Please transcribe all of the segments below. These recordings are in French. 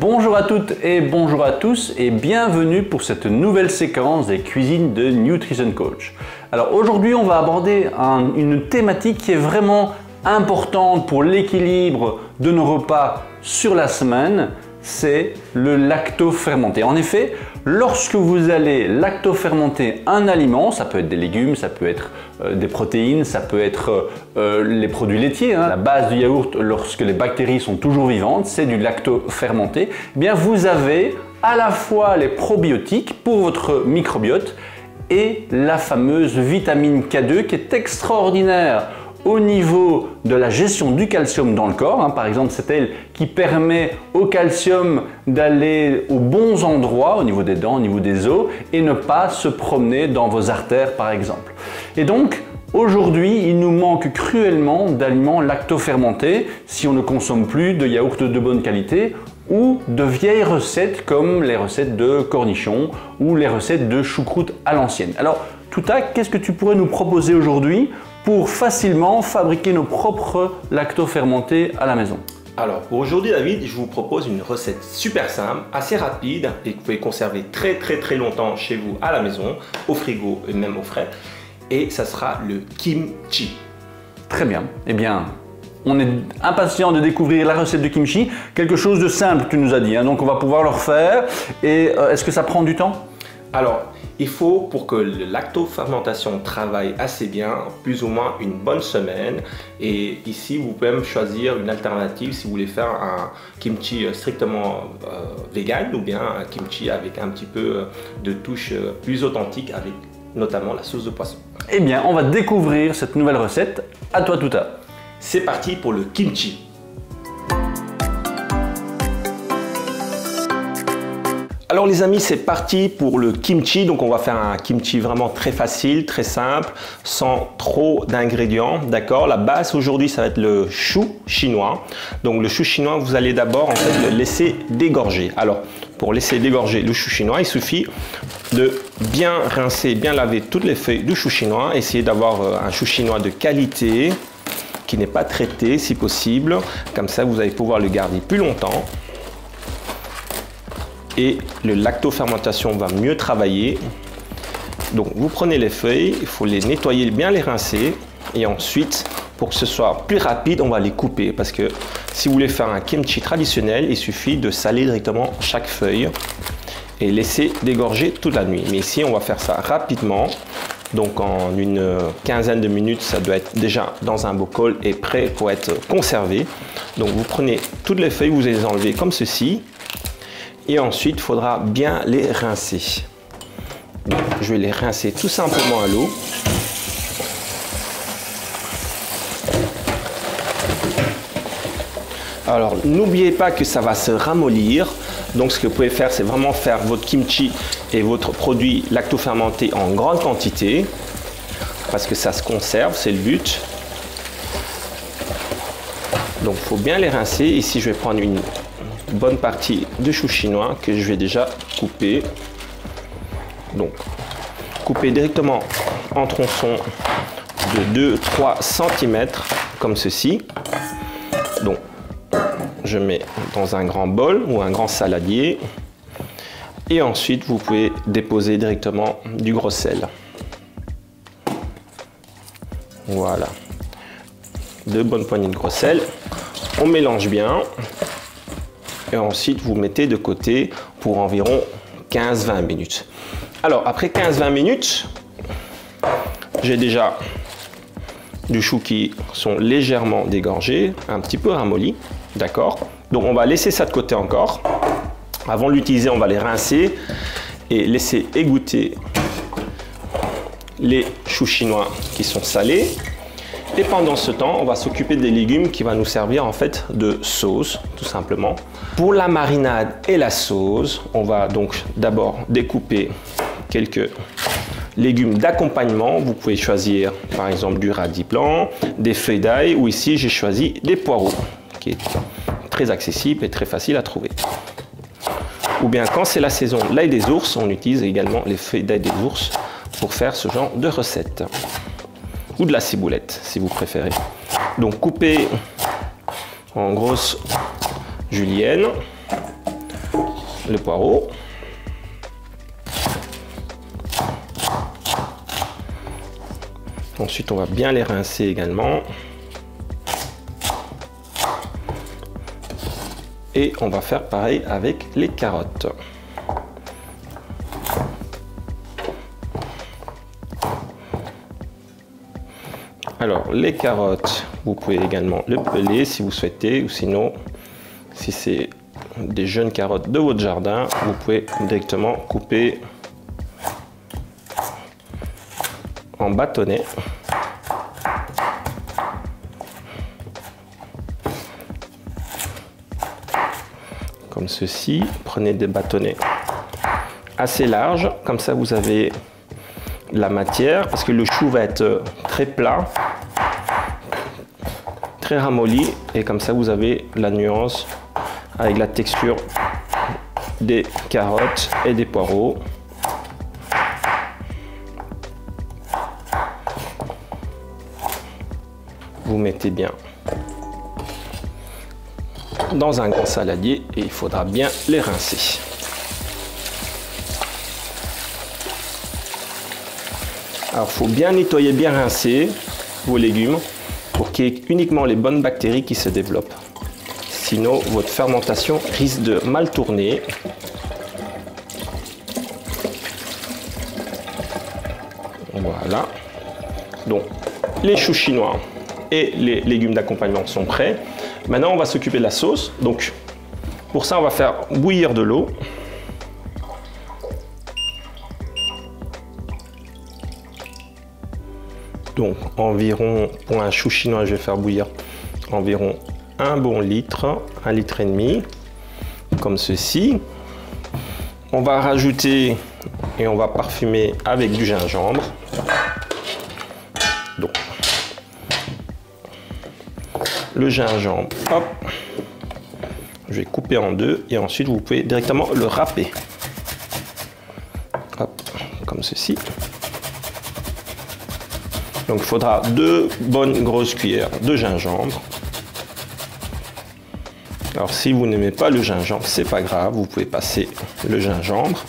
Bonjour à toutes et bonjour à tous et bienvenue pour cette nouvelle séquence des cuisines de Nutrition Coach. Alors aujourd'hui on va aborder une thématique qui est vraiment importante pour l'équilibre de nos repas sur la semaine, c'est le lactofermenté. En effet, lorsque vous allez lactofermenter un aliment, ça peut être des légumes, ça peut être des protéines, ça peut être les produits laitiers. La base du yaourt, lorsque les bactéries sont toujours vivantes, c'est du lactofermenté. Eh bien, vous avez à la fois les probiotiques pour votre microbiote et la fameuse vitamine K2 qui est extraordinaire au niveau de la gestion du calcium dans le corps. Par exemple, c'est elle qui permet au calcium d'aller aux bons endroits, au niveau des dents, au niveau des os, et ne pas se promener dans vos artères, par exemple. Et donc, aujourd'hui, il nous manque cruellement d'aliments lactofermentés si on ne consomme plus de yaourts de bonne qualité ou de vieilles recettes comme les recettes de cornichons ou les recettes de choucroute à l'ancienne. Alors, Touta, qu'est-ce que tu pourrais nous proposer aujourd'hui pour facilement fabriquer nos propres lactofermentés à la maison? Alors pour aujourd'hui David, je vous propose une recette super simple, assez rapide et que vous pouvez conserver très longtemps chez vous à la maison, au frigo et même au frais. Et ça sera le kimchi. Très bien. Eh bien, on est impatient de découvrir la recette de kimchi. Quelque chose de simple, tu nous as dit, donc on va pouvoir le refaire. Et est-ce que ça prend du temps? Alors, il faut, pour que la lactofermentation travaille assez bien, plus ou moins une bonne semaine. Et ici, vous pouvez même choisir une alternative si vous voulez faire un kimchi strictement vegan ou bien un kimchi avec un petit peu de touche plus authentique avec notamment la sauce de poisson. Eh bien, on va découvrir cette nouvelle recette. À toi, Touta. C'est parti pour le kimchi. Alors les amis, c'est parti pour le kimchi. Donc on va faire un kimchi vraiment très facile, très simple, sans trop d'ingrédients, d'accord? La base aujourd'hui, ça va être le chou chinois. Donc le chou chinois, vous allez d'abord en fait le laisser dégorger. Alors pour laisser dégorger le chou chinois, il suffit de bien rincer, bien laver toutes les feuilles du chou chinois. Essayez d'avoir un chou chinois de qualité qui n'est pas traité si possible. Comme ça, vous allez pouvoir le garder plus longtemps. Et le lactofermentation va mieux travailler. Donc vous prenez les feuilles, il faut les nettoyer, bien les rincer. Et ensuite, pour que ce soit plus rapide, on va les couper. Parce que si vous voulez faire un kimchi traditionnel, il suffit de saler directement chaque feuille et laisser dégorger toute la nuit. Mais ici, on va faire ça rapidement. Donc en une quinzaine de minutes, ça doit être déjà dans un bocal et prêt pour être conservé. Donc vous prenez toutes les feuilles, vous les enlevez comme ceci. Et ensuite, il faudra bien les rincer. Donc, je vais les rincer tout simplement à l'eau. Alors, n'oubliez pas que ça va se ramollir. Donc, ce que vous pouvez faire, c'est vraiment faire votre kimchi et votre produit lactofermenté en grande quantité. Parce que ça se conserve, c'est le but. Donc, il faut bien les rincer. Ici, je vais prendre une bonne partie de chou chinois que je vais déjà couper. Donc, couper directement en tronçons de 2-3 cm comme ceci. Donc, je mets dans un grand bol ou un grand saladier. Et ensuite, vous pouvez déposer directement du gros sel. Voilà. 2 bonnes poignées de gros sel. On mélange bien. Et ensuite, vous mettez de côté pour environ 15-20 minutes. Alors, après 15-20 minutes, j'ai déjà du chou qui sont légèrement dégorgés, un petit peu ramollis, d'accord? Donc, on va laisser ça de côté encore. Avant de l'utiliser, on va les rincer et laisser égoutter les choux chinois qui sont salés. Et pendant ce temps, on va s'occuper des légumes qui vont nous servir en fait de sauce, tout simplement. Pour la marinade et la sauce, on va donc d'abord découper quelques légumes d'accompagnement. Vous pouvez choisir par exemple du radis blanc, des feuilles d'ail ou ici j'ai choisi des poireaux, qui est très accessible et très facile à trouver. Ou bien quand c'est la saison de l'ail des ours, on utilise également les feuilles d'ail des ours pour faire ce genre de recette. Ou de la ciboulette si vous préférez. Donc coupez en grosses juliennes. le poireau. Ensuite, on va bien les rincer également. Et on va faire pareil avec les carottes. Alors, les carottes, vous pouvez également le peler si vous souhaitez, ou sinon, si c'est des jeunes carottes de votre jardin, vous pouvez directement couper en bâtonnets. Comme ceci, prenez des bâtonnets assez larges, comme ça vous avez la matière, parce que le chou va être très plat, très ramolli, et comme ça vous avez la nuance avec la texture des carottes et des poireaux. Vous mettez bien dans un grand saladier et il faudra bien les rincer. Alors, il faut bien nettoyer, bien rincer vos légumes pour qu'il y ait uniquement les bonnes bactéries qui se développent. Sinon, votre fermentation risque de mal tourner. Voilà. Donc, les choux chinois et les légumes d'accompagnement sont prêts. Maintenant, on va s'occuper de la sauce. Donc, pour ça, on va faire bouillir de l'eau. Donc, environ, pour un chou chinois, je vais faire bouillir environ un bon litre, 1,5 litre, comme ceci. On va rajouter et on va parfumer avec du gingembre. Donc, le gingembre, hop, je vais couper en deux et ensuite vous pouvez directement le râper. Hop, comme ceci. Donc il faudra 2 bonnes grosses cuillères de gingembre. Alors si vous n'aimez pas le gingembre, c'est pas grave, vous pouvez passer le gingembre.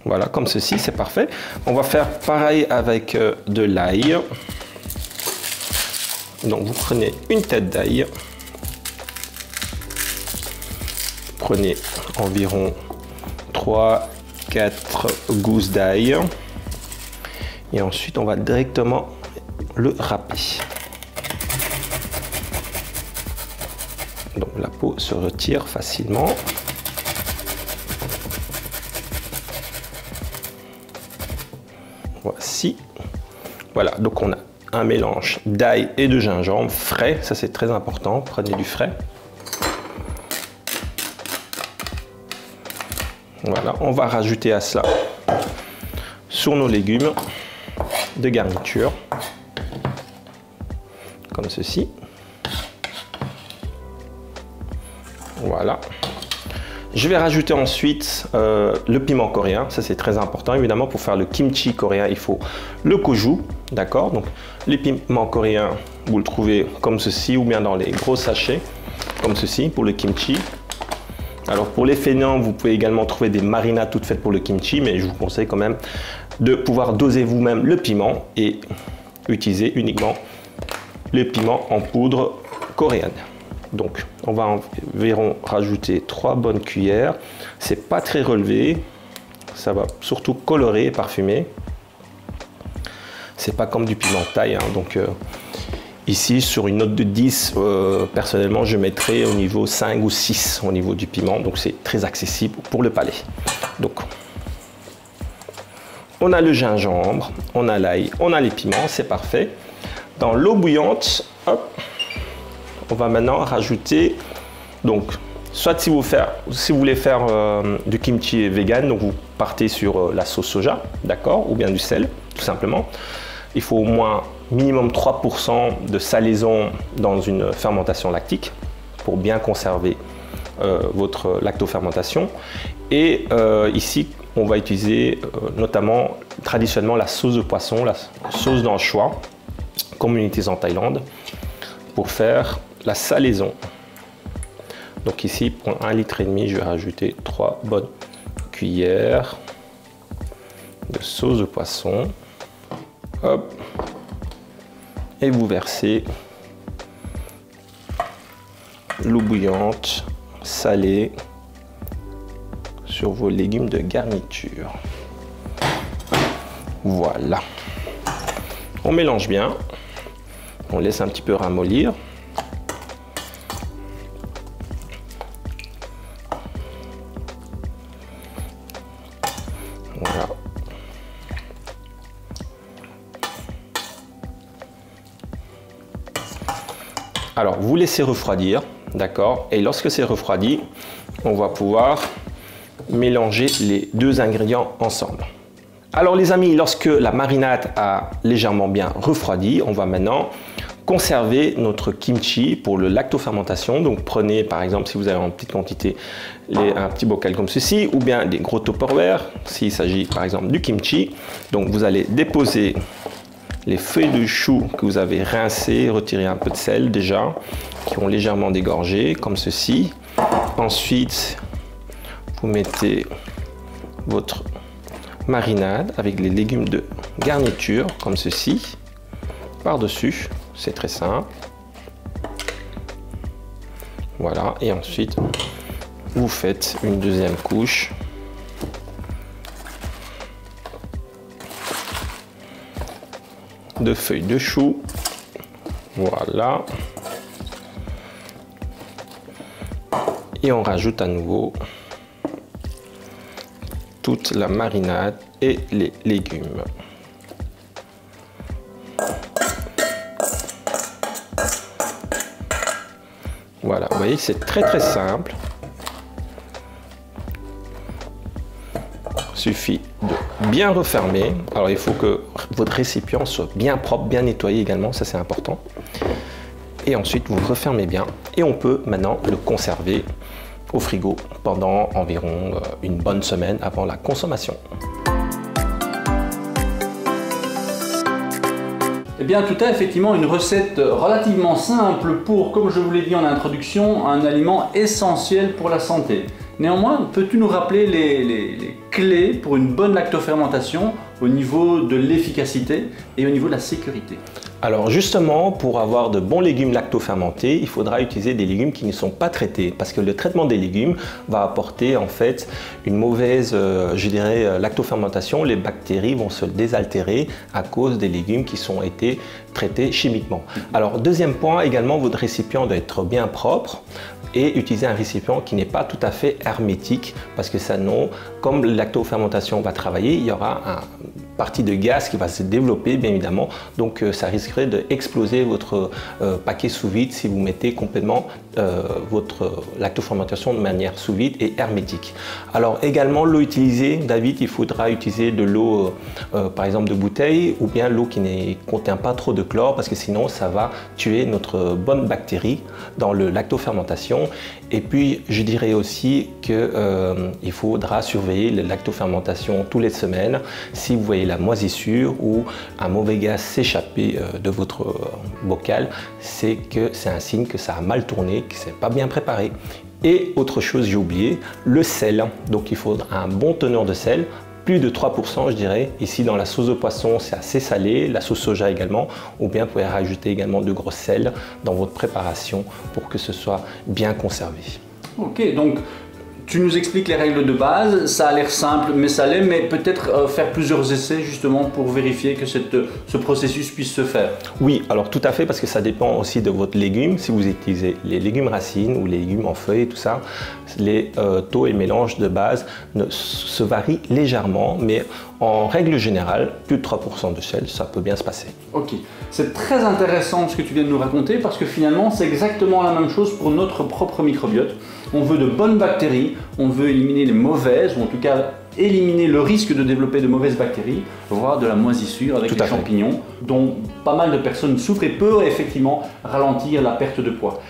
Voilà, comme ceci, c'est parfait. On va faire pareil avec de l'ail. Donc vous prenez une tête d'ail. Prenez environ 3-4 gousses d'ail. Et ensuite, on va directement le râper. Donc la peau se retire facilement. Voici. Voilà, donc on a un mélange d'ail et de gingembre frais. Ça, c'est très important. Prenez du frais. Voilà, on va rajouter à cela sur nos légumes de garniture, comme ceci. Voilà. Je vais rajouter ensuite le piment coréen. Ça, c'est très important. Évidemment, pour faire le kimchi coréen, il faut le koju. D'accord? Donc, les piments coréens, vous le trouvez comme ceci ou bien dans les gros sachets, comme ceci, pour le kimchi. Alors, pour les fainéants, vous pouvez également trouver des marinades toutes faites pour le kimchi, mais je vous conseille quand même de pouvoir doser vous-même le piment et utiliser uniquement le piment en poudre coréenne. Donc, on va environ rajouter 3 bonnes cuillères. C'est pas très relevé, ça va surtout colorer et parfumer. C'est pas comme du piment thaï, hein. Donc ici, sur une note de 10, personnellement, je mettrais au niveau 5 ou 6 au niveau du piment. Donc, c'est très accessible pour le palais. Donc, on a le gingembre, on a l'ail, on a les piments, c'est parfait. Dans l'eau bouillante, hop, on va maintenant rajouter, donc, soit si vous voulez faire du kimchi vegan, donc vous partez sur la sauce soja, d'accord, ou bien du sel, tout simplement. Il faut au moins minimum 3% de salaison dans une fermentation lactique pour bien conserver votre lactofermentation. Et ici, on va utiliser notamment traditionnellement la sauce de poisson, la sauce d'anchois, comme on utilise en Thaïlande, pour faire la salaison Donc ici, pour 1,5 litre, je vais rajouter 3 bonnes cuillères de sauce de poisson. Hop. Et vous versez l'eau bouillante, salée, sur vos légumes de garniture. Voilà. On mélange bien. On laisse un petit peu ramollir. Voilà. Alors, vous laissez refroidir, d'accord? Et lorsque c'est refroidi, on va pouvoir mélanger les deux ingrédients ensemble. Alors les amis, lorsque la marinade a légèrement bien refroidi, on va maintenant conserver notre kimchi pour le lactofermentation. Donc prenez par exemple, si vous avez en petite quantité, un petit bocal comme ceci, ou bien des gros tupperware, s'il s'agit par exemple du kimchi. Donc vous allez déposer les feuilles de chou que vous avez rincées, retirer un peu de sel déjà, qui ont légèrement dégorgé, comme ceci. Ensuite, vous mettez votre marinade avec les légumes de garniture, comme ceci, par-dessus. C'est très simple. Voilà, et ensuite, vous faites une deuxième couche. De feuilles de chou. Voilà. Et on rajoute à nouveau toute la marinade et les légumes. Voilà, vous voyez, c'est très simple. Il suffit de bien refermer. Alors il faut que votre récipient soit bien propre, bien nettoyé également, ça c'est important. Et ensuite vous refermez bien et on peut maintenant le conserver au frigo pendant environ une bonne semaine avant la consommation. Eh bien, tout est effectivement une recette relativement simple pour, comme je vous l'ai dit en introduction, un aliment essentiel pour la santé. Néanmoins, peux-tu nous rappeler les clés pour une bonne lactofermentation au niveau de l'efficacité et au niveau de la sécurité? Alors justement, pour avoir de bons légumes lactofermentés, il faudra utiliser des légumes qui ne sont pas traités parce que le traitement des légumes va apporter en fait une mauvaise, je dirais, lactofermentation. Les bactéries vont se désaltérer à cause des légumes qui ont été traités chimiquement. Alors deuxième point, également votre récipient doit être bien propre et utiliser un récipient qui n'est pas tout à fait hermétique parce que sinon, comme la lactofermentation va travailler, il y aura une partie de gaz qui va se développer bien évidemment, donc ça risquerait d'exploser votre paquet sous vide si vous mettez complètement votre lactofermentation de manière sous vide et hermétique. Alors également l'eau utilisée, David, il faudra utiliser de l'eau par exemple de bouteille ou bien l'eau qui ne contient pas trop de chlore parce que sinon ça va tuer notre bonne bactérie dans le lactofermentation. Et puis je dirais aussi qu'il faudra surveiller la lactofermentation tous les semaines. Si vous voyez la moisissure ou un mauvais gaz s'échapper de votre bocal, c'est un signe que ça a mal tourné, que c'est pas bien préparé. Et autre chose, j'ai oublié, le sel. Donc il faudra un bon teneur de sel, plus de 3% je dirais. Ici dans la sauce de poisson c'est assez salé, la sauce soja également, ou bien vous pouvez rajouter également de gros sel dans votre préparation pour que ce soit bien conservé. Ok, donc tu nous expliques les règles de base, ça a l'air simple mais ça l'est, mais peut-être faire plusieurs essais justement pour vérifier que ce processus puisse se faire. Oui, alors tout à fait, parce que ça dépend aussi de votre légume. Si vous utilisez les légumes racines ou les légumes en feuilles, tout ça, les taux et mélanges de base se varient légèrement, mais en règle générale, plus de 3% de sel, ça peut bien se passer. Ok, c'est très intéressant ce que tu viens de nous raconter parce que finalement c'est exactement la même chose pour notre propre microbiote. On veut de bonnes bactéries, on veut éliminer les mauvaises, ou en tout cas éliminer le risque de développer de mauvaises bactéries, voire de la moisissure avec les champignons, dont pas mal de personnes souffrent et peut effectivement ralentir la perte de poids.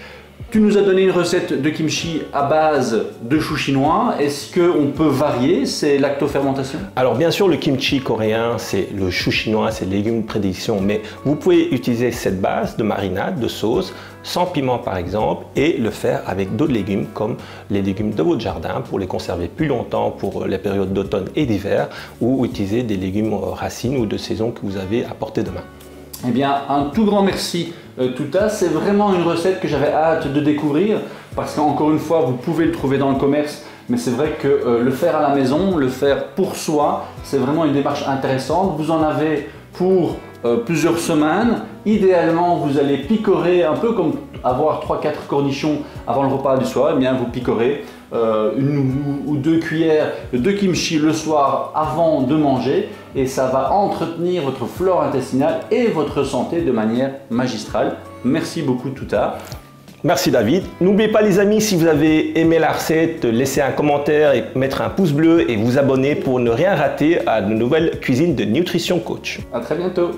Tu nous as donné une recette de kimchi à base de chou chinois. Est-ce qu'on peut varier ces lactofermentations? Alors bien sûr, le kimchi coréen, c'est le chou chinois, c'est le légume de prédilection, mais vous pouvez utiliser cette base de marinade, de sauce, sans piment par exemple, et le faire avec d'autres légumes comme les légumes de votre jardin pour les conserver plus longtemps pour les périodes d'automne et d'hiver, ou utiliser des légumes racines ou de saison que vous avez à portée de main. Eh bien, un tout grand merci Touta, c'est vraiment une recette que j'avais hâte de découvrir parce qu'encore une fois, vous pouvez le trouver dans le commerce, mais c'est vrai que le faire à la maison, le faire pour soi, c'est vraiment une démarche intéressante. Vous en avez pour plusieurs semaines. Idéalement, vous allez picorer un peu comme avoir 3-4 cornichons avant le repas du soir. Eh bien, vous picorez une ou deux cuillères de kimchi le soir avant de manger et ça va entretenir votre flore intestinale et votre santé de manière magistrale. Merci beaucoup Touta. Merci David. N'oubliez pas les amis, si vous avez aimé la recette, laissez un commentaire et mettre un pouce bleu et vous abonner pour ne rien rater à de nouvelles cuisines de Nutrition Coach. À très bientôt.